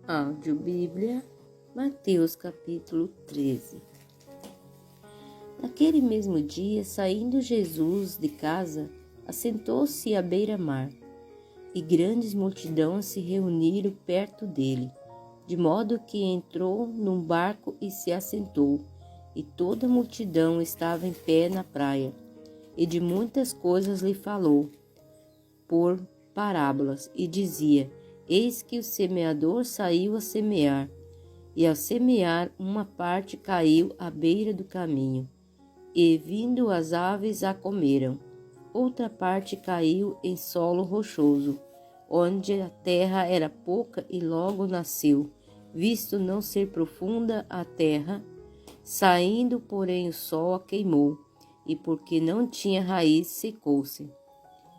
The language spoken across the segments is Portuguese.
Audiobíblia, Mateus capítulo 13. Naquele mesmo dia, saindo Jesus de casa, assentou-se à beira-mar, e grandes multidões se reuniram perto dele, de modo que entrou num barco e se assentou, e toda a multidão estava em pé na praia, e de muitas coisas lhe falou, por parábolas, e dizia: Eis que o semeador saiu a semear, e ao semear uma parte caiu à beira do caminho, e vindo as aves a comeram. Outra parte caiu em solo rochoso, onde a terra era pouca e logo nasceu, visto não ser profunda a terra. Saindo, porém, o sol a queimou, e porque não tinha raiz, secou-se.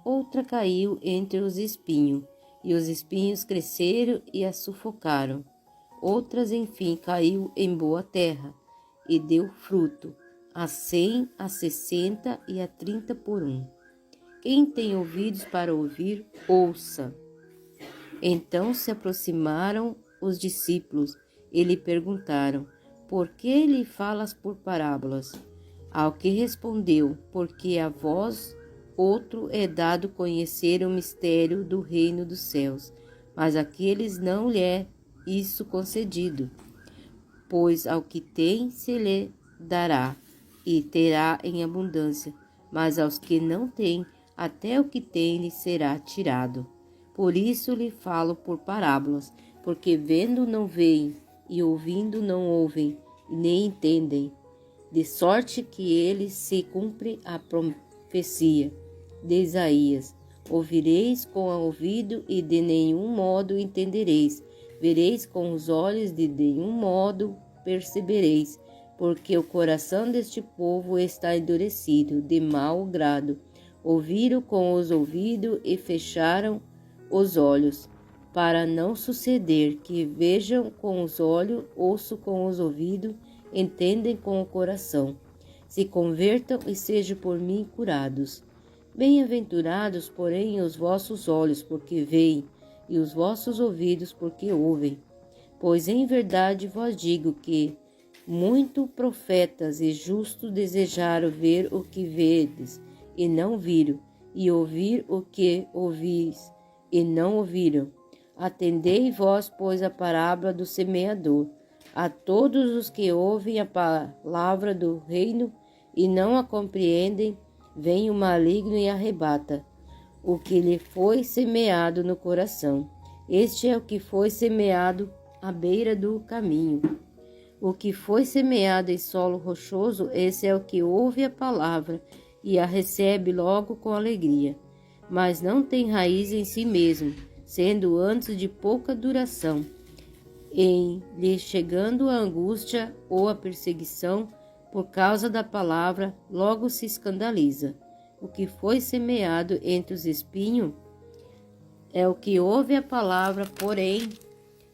Outra caiu entre os espinhos, e os espinhos cresceram e a sufocaram. Outras, enfim, caiu em boa terra, e deu fruto, a 100, a 60 e a 30 por um. Quem tem ouvidos para ouvir, ouça. Então se aproximaram os discípulos e lhe perguntaram: Por que lhe falas por parábolas? Ao que respondeu: Porque a vós outro é dado conhecer o mistério do reino dos céus, mas àqueles não lhe é isso concedido. Pois ao que tem se lhe dará, e terá em abundância, mas aos que não têm, até o que tem lhe será tirado. Por isso lhe falo por parábolas, porque vendo não veem, e ouvindo não ouvem, nem entendem, de sorte que ele se cumpre a profecia de Isaías: ouvireis com o ouvido e de nenhum modo entendereis, vereis com os olhos e de nenhum modo percebereis, porque o coração deste povo está endurecido, de mau grado. Ouviram com os ouvidos e fecharam os olhos, para não suceder que vejam com os olhos, ouçam com os ouvidos, entendem com o coração, se convertam e sejam por mim curados. Bem-aventurados, porém, os vossos olhos, porque veem, e os vossos ouvidos, porque ouvem. Pois em verdade vos digo que muitos profetas e justos desejaram ver o que vedes, e não viram, e ouvir o que ouvis, e não ouviram. Atendei vós, pois, a parábola do semeador. A todos os que ouvem a palavra do reino e não a compreendem, vem o maligno e arrebata o que lhe foi semeado no coração. Este é o que foi semeado à beira do caminho. O que foi semeado em solo rochoso, esse é o que ouve a palavra e a recebe logo com alegria, mas não tem raiz em si mesmo, sendo antes de pouca duração. Em lhe chegando a angústia ou a perseguição por causa da palavra, logo se escandaliza. O que foi semeado entre os espinhos é o que ouve a palavra, porém,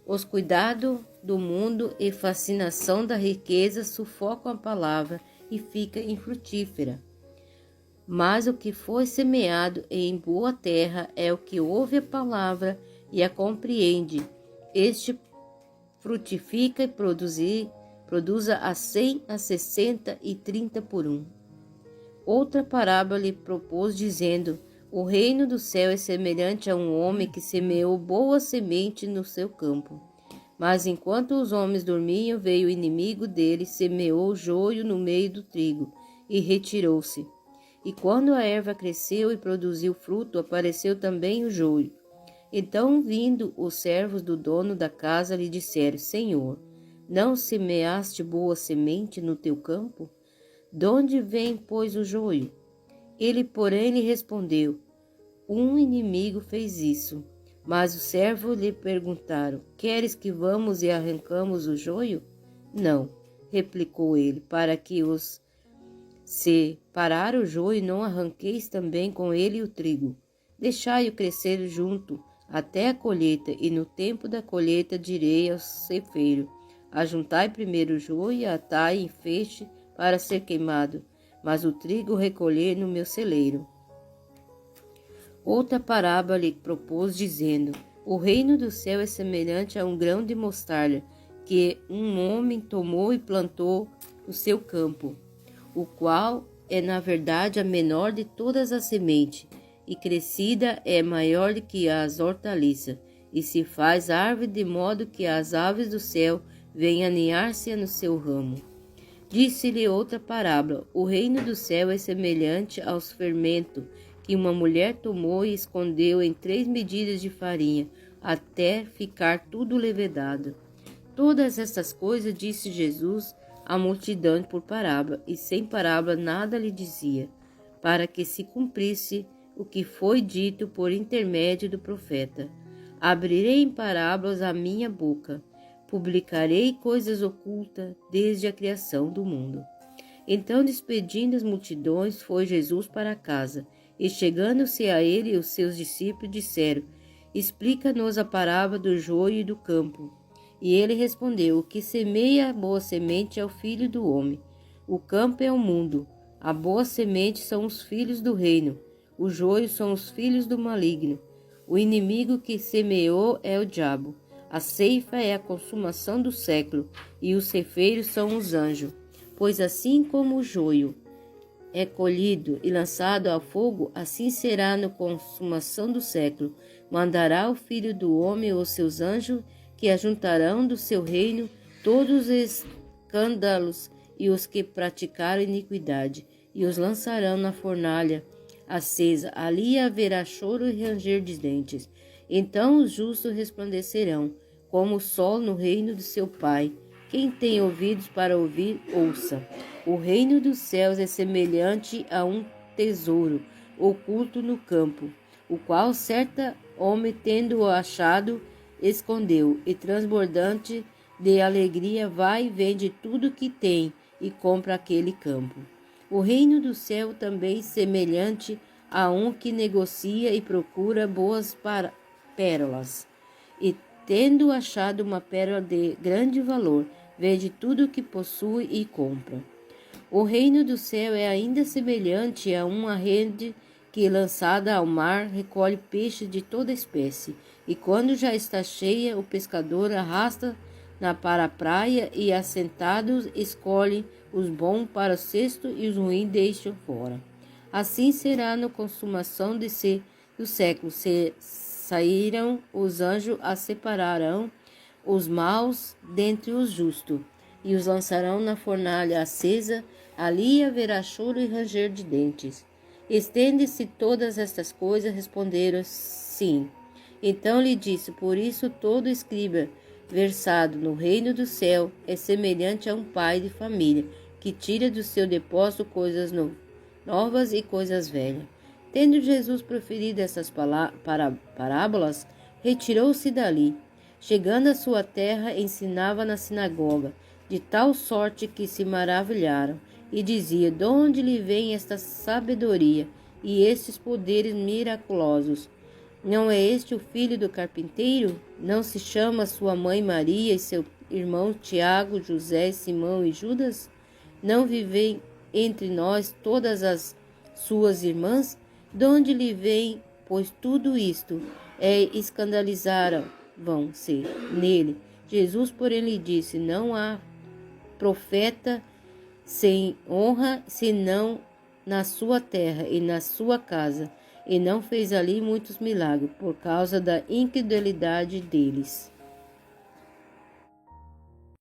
os cuidados do mundo e fascinação da riqueza sufocam a palavra e fica infrutífera. Mas o que foi semeado em boa terra é o que ouve a palavra e a compreende. Este frutifica e produz a 100, a 60 e 30 por um. Outra parábola lhe propôs, dizendo: O reino do céu é semelhante a um homem que semeou boa semente no seu campo. Mas enquanto os homens dormiam, veio o inimigo dele, semeou joio no meio do trigo e retirou-se. E quando a erva cresceu e produziu fruto, apareceu também o joio. Então, vindo os servos do dono da casa, lhe disseram: Senhor, não semeaste boa semente no teu campo? De onde vem, pois, o joio? Ele, porém, lhe respondeu: Um inimigo fez isso. Mas os servos lhe perguntaram: Queres que vamos e arrancamos o joio? Não, replicou ele, para que os separar o joio, não arranqueis também com ele o trigo. Deixai-o crescer junto até a colheita, e no tempo da colheita direi ao ceifeiro: Ajuntai primeiro o joio e atai em feixe para ser queimado, mas o trigo recolher no meu celeiro. Outra parábola lhe propôs, dizendo: O reino do céu é semelhante a um grão de mostarda que um homem tomou e plantou no seu campo, o qual é na verdade a menor de todas as sementes, e crescida é maior do que as hortaliças, e se faz árvore de modo que as aves do céu venham aninhar-se no seu ramo. Disse-lhe outra parábola: o reino do céu é semelhante aos fermentos que uma mulher tomou e escondeu em 3 medidas de farinha, até ficar tudo levedado. Todas estas coisas disse Jesus à multidão por parábola, e sem parábola nada lhe dizia, para que se cumprisse o que foi dito por intermédio do profeta: abrirei em parábolas a minha boca, publicarei coisas ocultas desde a criação do mundo. Então, despedindo as multidões, foi Jesus para casa, e chegando-se a ele, os seus discípulos disseram: explica-nos a parábola do joio e do campo. E ele respondeu: o que semeia a boa semente é o filho do homem. O campo é o mundo. A boa semente são os filhos do reino. O joio são os filhos do maligno. O inimigo que semeou é o diabo. A ceifa é a consumação do século, e os ceifeiros são os anjos. Pois assim como o joio é colhido e lançado ao fogo, assim será na consumação do século. Mandará o Filho do Homem os seus anjos, que ajuntarão do seu reino todos os escândalos e os que praticaram iniquidade, e os lançarão na fornalha acesa. Ali haverá choro e ranger de dentes. Então os justos resplandecerão, como o sol no reino de seu Pai. Quem tem ouvidos para ouvir, ouça. O reino dos céus é semelhante a um tesouro oculto no campo, o qual certa homem, tendo-o achado, escondeu, e transbordante de alegria vai e vende tudo que tem e compra aquele campo. O reino do céu também semelhante a um que negocia e procura boas pérolas, e tendo achado uma pérola de grande valor, vende tudo o que possui e compra. O reino do céu é ainda semelhante a uma rede que, lançada ao mar, recolhe peixes de toda espécie, e quando já está cheia, o pescador arrasta para a praia e, assentados, escolhe os bons para o cesto e os ruins deixam fora. Assim será na consumação do século. Saíram os anjos a separarão os maus dentre os justos, e os lançarão na fornalha acesa. Ali haverá choro e ranger de dentes. Estende-se todas estas coisas? Responderam: sim. Então lhe disse: por isso todo escriba versado no reino do céu é semelhante a um pai de família, que tira do seu depósito coisas novas e coisas velhas. Tendo Jesus proferido essas parábolas, retirou-se dali. Chegando à sua terra, ensinava na sinagoga, de tal sorte que se maravilharam, e dizia: de onde lhe vem esta sabedoria e estes poderes miraculosos? Não é este o filho do carpinteiro? Não se chama sua mãe Maria e seu irmão Tiago, José, Simão e Judas? Não vivem entre nós todas as suas irmãs? De onde lhe vem, pois, tudo isto? Escandalizaram-se nele. Jesus, porém, lhe disse: não há profeta sem honra senão na sua terra e na sua casa, e não fez ali muitos milagres por causa da incredulidade deles.